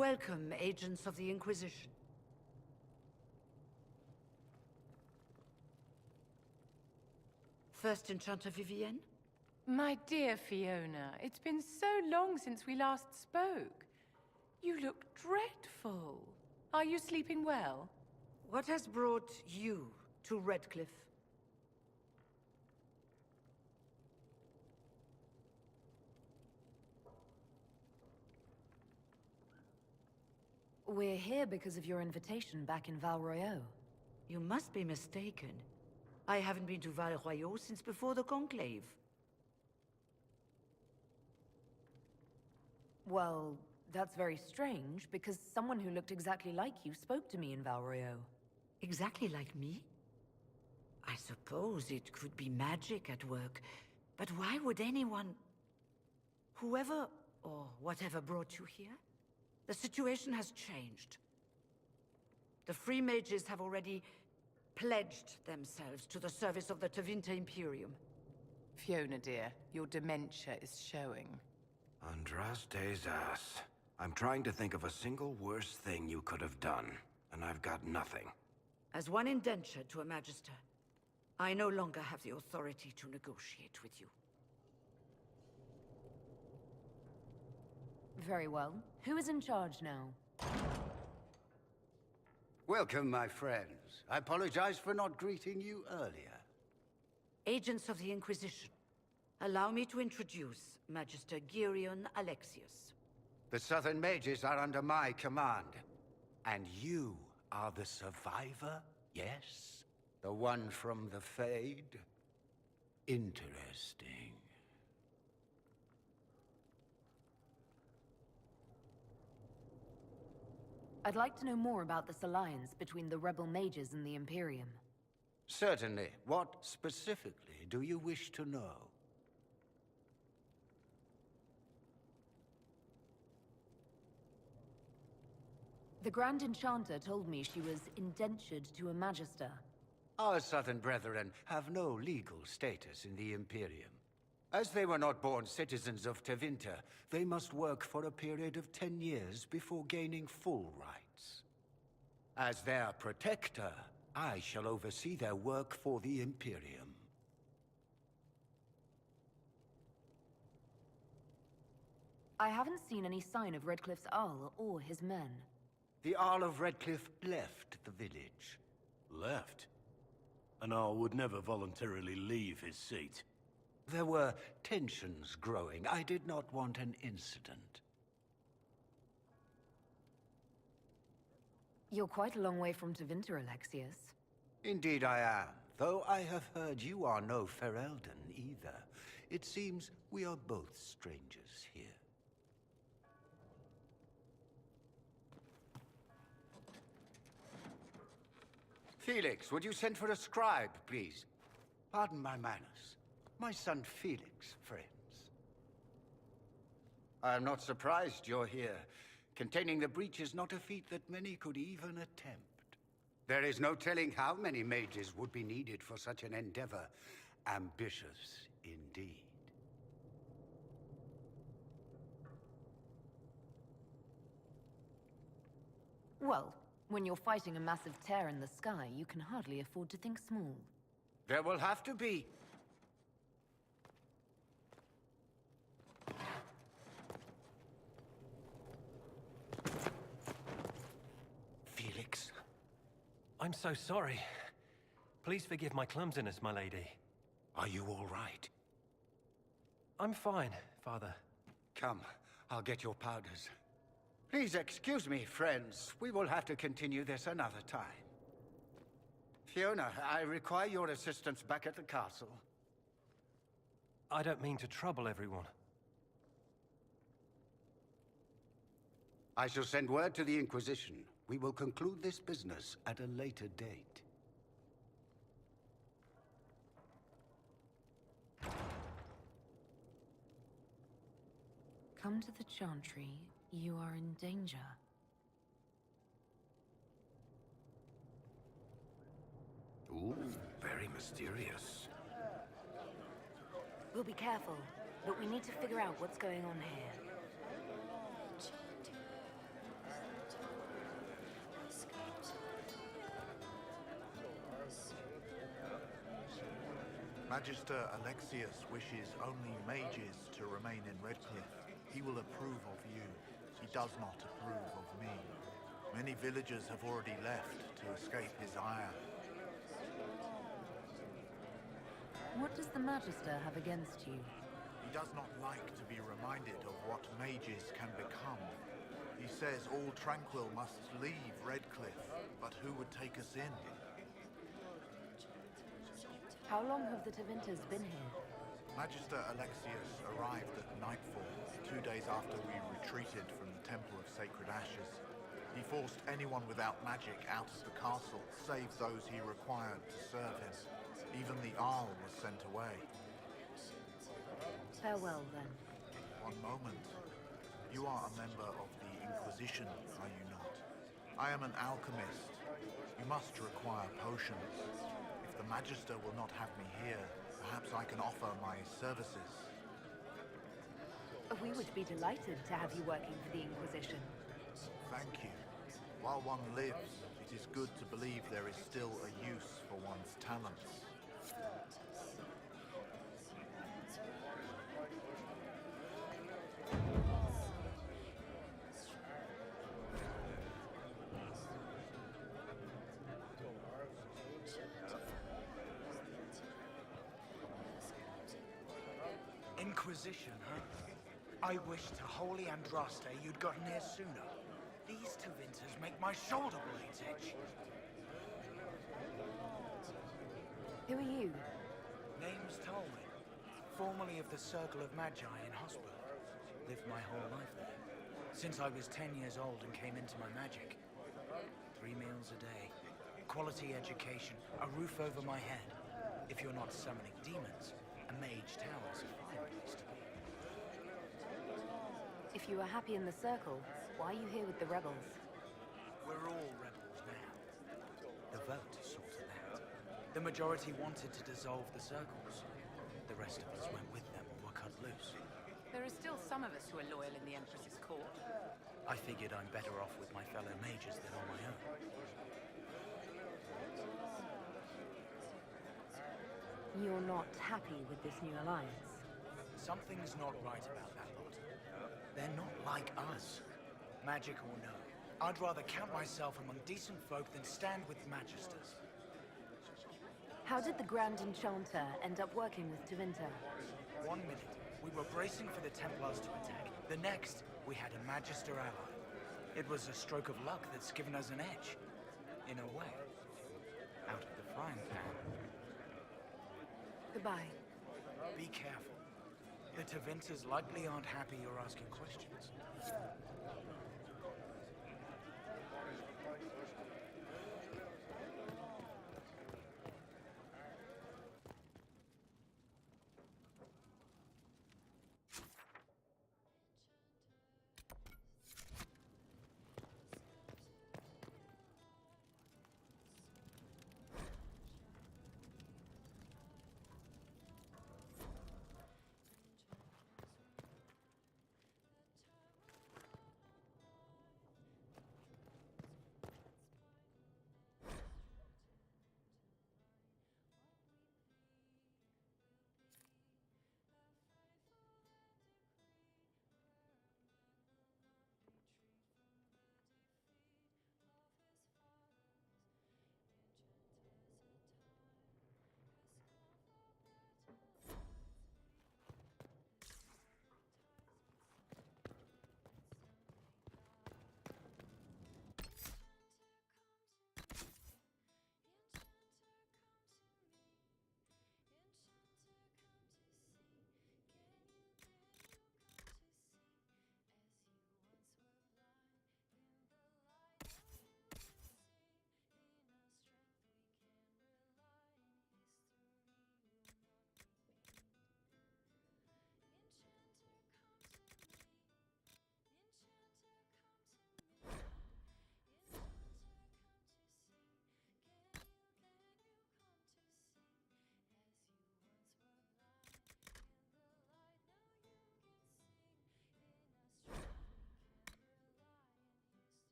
Welcome, agents of the Inquisition. First Enchanter Vivienne? My dear Fiona, it's been so long since we last spoke. You look dreadful. Are you sleeping well? What has brought you to Redcliffe? We're here because of your invitation back in Val Royeaux. You must be mistaken. I haven't been to Val Royeaux since before the Conclave. Well, that's very strange, because someone who looked exactly like you spoke to me in Val Royeaux. Exactly like me? I suppose it could be magic at work, but why would anyone... Whoever or whatever brought you here? The situation has changed. The Free Mages have already pledged themselves to the service of the Tevinter Imperium. Fiona, dear, your dementia is showing. Andraste's ass. I'm trying to think of a single worse thing you could have done, and I've got nothing. As one indentured to a Magister, I no longer have the authority to negotiate with you. Very well. Who is in charge now? Welcome, my friends. I apologize for not greeting you earlier. Agents of the Inquisition, allow me to introduce Magister Girion Alexius. The Southern Mages are under my command. And you are the survivor, yes? The one from the Fade? Interesting. I'd like to know more about this alliance between the rebel mages and the Imperium. Certainly. What specifically do you wish to know? The Grand Enchanter told me she was indentured to a Magister. Our Southern brethren have no legal status in the Imperium. As they were not born citizens of Tevinter, they must work for a period of 10 years before gaining full rights. As their protector, I shall oversee their work for the Imperium. I haven't seen any sign of Redcliffe's Arl or his men. The Arl of Redcliffe left the village. Left? An Arl would never voluntarily leave his seat. There were tensions growing. I did not want an incident. You're quite a long way from Tevinter, Alexius. Indeed I am, though I have heard you are no Ferelden either. It seems we are both strangers here. Felix, would you send for a scribe, please? Pardon my manners. My son Felix, friends. I am not surprised you're here. Containing the breach is not a feat that many could even attempt. There is no telling how many mages would be needed for such an endeavor. Ambitious, indeed. Well, when you're fighting a massive tear in the sky, you can hardly afford to think small. There will have to be. Felix. I'm so sorry. Please forgive my clumsiness, my lady. Are you all right? I'm fine, Father. Come, I'll get your powders. Please excuse me, friends. We will have to continue this another time. Fiona, I require your assistance back at the castle. I don't mean to trouble everyone. I shall send word to the Inquisition. We will conclude this business at a later date. Come to the Chantry. You are in danger. Ooh, very mysterious. We'll be careful, but we need to figure out what's going on here. Magister Alexius wishes only mages to remain in Redcliffe. He will approve of you. He does not approve of me. Many villagers have already left to escape his ire. What does the Magister have against you? He does not like to be reminded of what mages can become. He says all Tranquil must leave Redcliffe, but who would take us in? How long have the Tevinters been here? Magister Alexius arrived at nightfall, 2 days after we retreated from the Temple of Sacred Ashes. He forced anyone without magic out of the castle, save those he required to serve him. Even the Arl was sent away. Farewell, then. One moment. You are a member of the Inquisition, are you not? I am an alchemist. You must require potions. If the Magister will not have me here, perhaps I can offer my services. We would be delighted to have you working for the Inquisition. Thank you. While one lives, it is good to believe there is still a use for one's talents. Inquisition, huh? I wish to Holy Andraste you'd gotten here sooner. These Tevinters make my shoulder blades itch. Who are you? Name's Tolman, formerly of the Circle of Magi in Hospital. Lived my whole life there, since I was 10 years old and came into my magic. 3 meals a day, quality education, a roof over my head. If you're not summoning demons, a mage tower's a fine place to be. If you are happy in the Circle, why are you here with the rebels? We're all rebels now. The vote sorted that. The majority wanted to dissolve the circles. The rest of us went with them or were cut loose. There are still some of us who are loyal in the Empress's court. I figured I'm better off with my fellow mages than on my own. You're not happy with this new alliance? Something's not right about that lot. They're not like us. Magic or no, I'd rather count myself among decent folk than stand with magisters. How did the Grand Enchanter end up working with Tevinter? 1 minute, we were bracing for the Templars to attack. The next, we had a Magister ally. It was a stroke of luck that's given us an edge. In a way. Out of the frying pan. Goodbye. Be careful. The Tevinters likely aren't happy you're asking questions.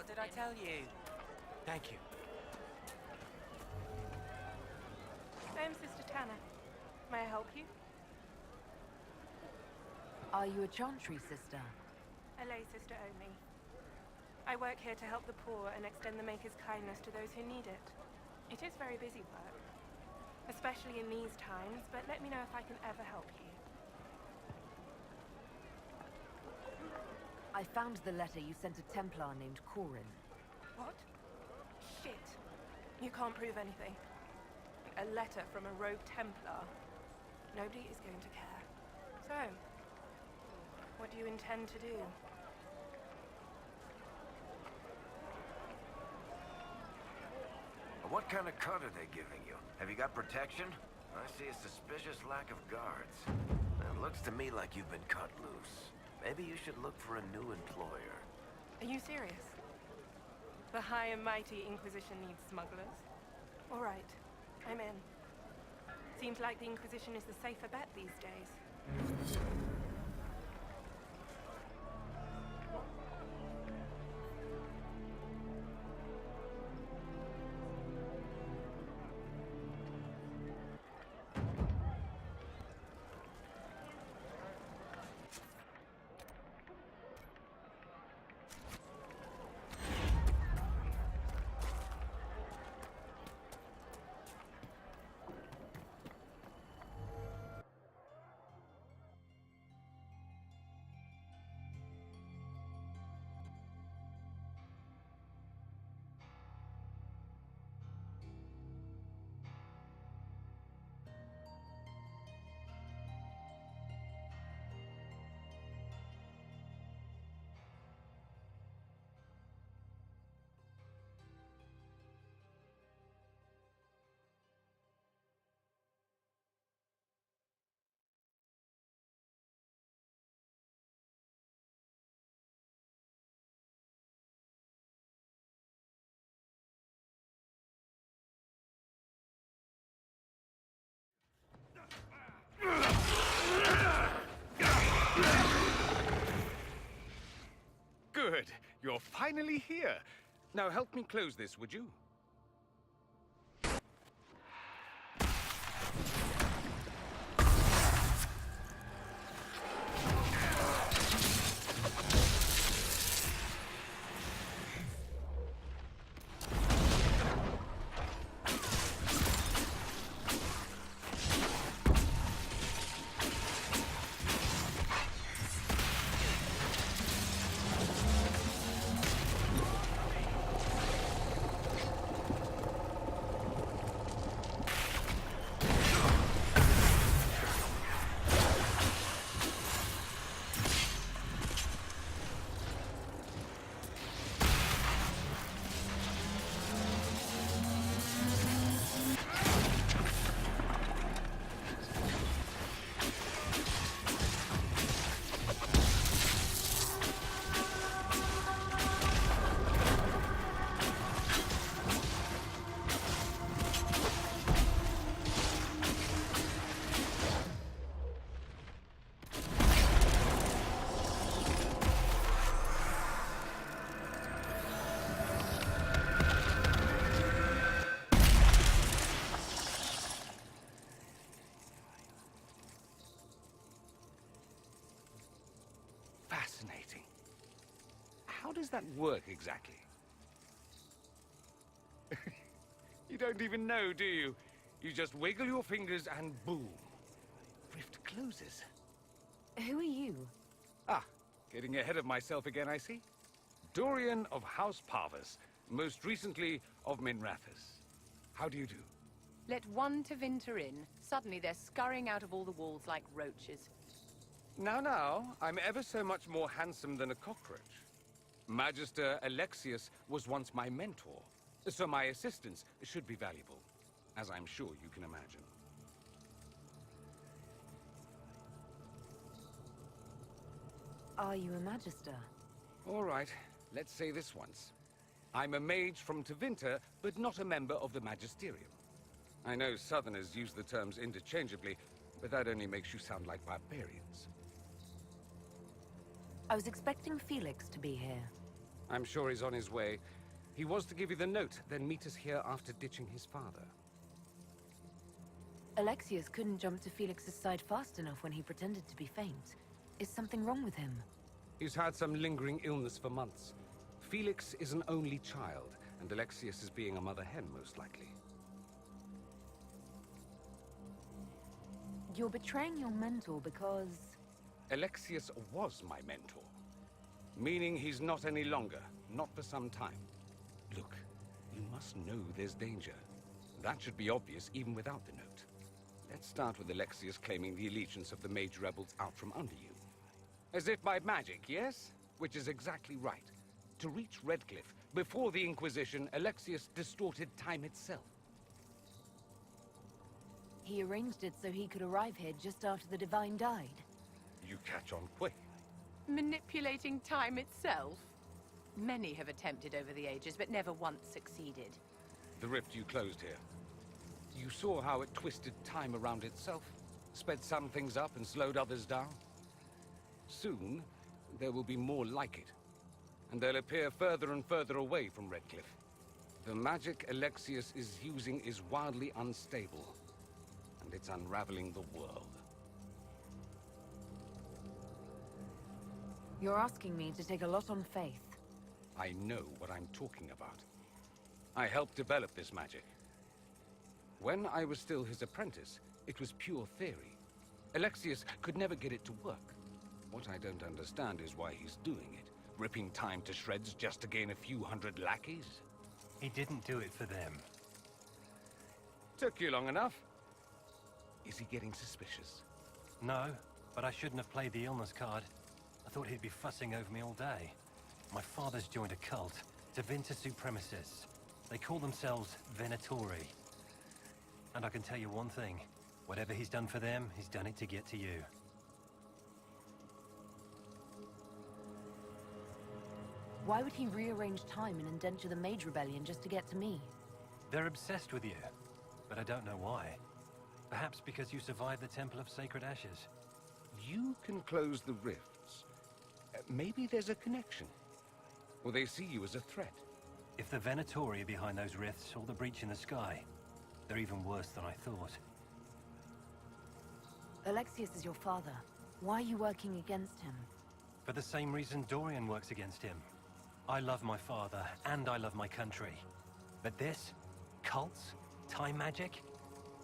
What did I tell you? Thank you. I'm Sister Tanner. May I help you? Are you a chantry sister? A lay sister only. I work here to help the poor and extend the Maker's kindness to those who need it. It is very busy work, especially in these times, but let me know if I can ever help you. I found the letter you sent a Templar named Corin. What? Shit. You can't prove anything. A letter from a rogue Templar. Nobody is going to care. So, what do you intend to do? What kind of cut are they giving you? Have you got protection? I see a suspicious lack of guards. It looks to me like you've been cut loose. Maybe you should look for a new employer. Are you serious? The high and mighty Inquisition needs smugglers? All right, I'm in. Seems like the Inquisition is the safer bet these days. Good. You're finally here. Now help me close this, would you? Fascinating. How does that work exactly? You don't even know, do you? You just wiggle your fingers and boom. Rift closes. Who are you? Ah, getting ahead of myself again, I see. Dorian of House Parvus, most recently of Minrathous. How do you do? Let one Tevinter in. Suddenly they're scurrying out of all the walls like roaches. Now, I'm ever so much more handsome than a cockroach. Magister Alexius was once my mentor, so my assistance should be valuable, as I'm sure you can imagine. Are you a Magister? All right, let's say this once. I'm a mage from Tevinter, but not a member of the Magisterium. I know Southerners use the terms interchangeably, but that only makes you sound like barbarians. I was expecting Felix to be here. I'm sure he's on his way. He was to give you the note, then meet us here after ditching his father. Alexius couldn't jump to Felix's side fast enough when he pretended to be faint. Is something wrong with him? He's had some lingering illness for months. Felix is an only child, and Alexius is being a mother hen, most likely. You're betraying your mentor because... Alexius was my mentor. Meaning he's not any longer. Not for some time. Look, you must know there's danger. That should be obvious even without the note. Let's start with Alexius claiming the allegiance of the Mage Rebels out from under you. As if by magic, yes? Which is exactly right. To reach Redcliffe, before the Inquisition, Alexius distorted time itself. He arranged it so he could arrive here just after the Divine died. You catch on quick. Manipulating time itself? Many have attempted over the ages, but never once succeeded. The rift you closed here. You saw how it twisted time around itself, sped some things up and slowed others down. Soon, there will be more like it, and they'll appear further and further away from Redcliffe. The magic Alexius is using is wildly unstable, and it's unraveling the world. You're asking me to take a lot on faith. I know what I'm talking about. I helped develop this magic. When I was still his apprentice, it was pure theory. Alexius could never get it to work. What I don't understand is why he's doing it. Ripping time to shreds just to gain a few hundred lackeys? He didn't do it for them. Took you long enough. Is he getting suspicious? No, but I shouldn't have played the illness card. I thought he'd be fussing over me all day. My father's joined a cult, Tevinter Supremacists. They call themselves Venatori. And I can tell you one thing. Whatever he's done for them, he's done it to get to you. Why would he rearrange time and indenture the Mage Rebellion just to get to me? They're obsessed with you, but I don't know why. Perhaps because you survived the Temple of Sacred Ashes. You can close the rifts. Maybe there's a connection. Or they see you as a threat. If the Venatori are behind those rifts or the breach in the sky, they're even worse than I thought. Alexius is your father. Why are you working against him? For the same reason Dorian works against him. I love my father, and I love my country. But this? Cults? Time magic?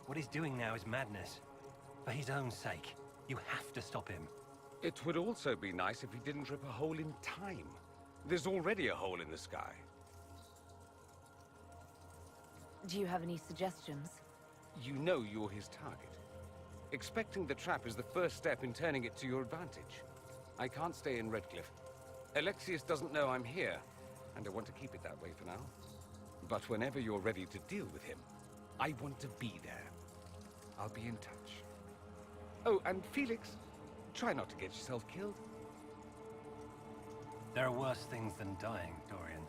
What he's doing now is madness. For his own sake, you have to stop him. It would also be nice if he didn't rip a hole in time. There's already a hole in the sky. Do you have any suggestions? You know you're his target. Expecting the trap is the first step in turning it to your advantage. I can't stay in Redcliffe. Alexius doesn't know I'm here, and I want to keep it that way for now. But whenever you're ready to deal with him, I want to be there. I'll be in touch. Oh, and Felix, try not to get yourself killed. There are worse things than dying, Dorian.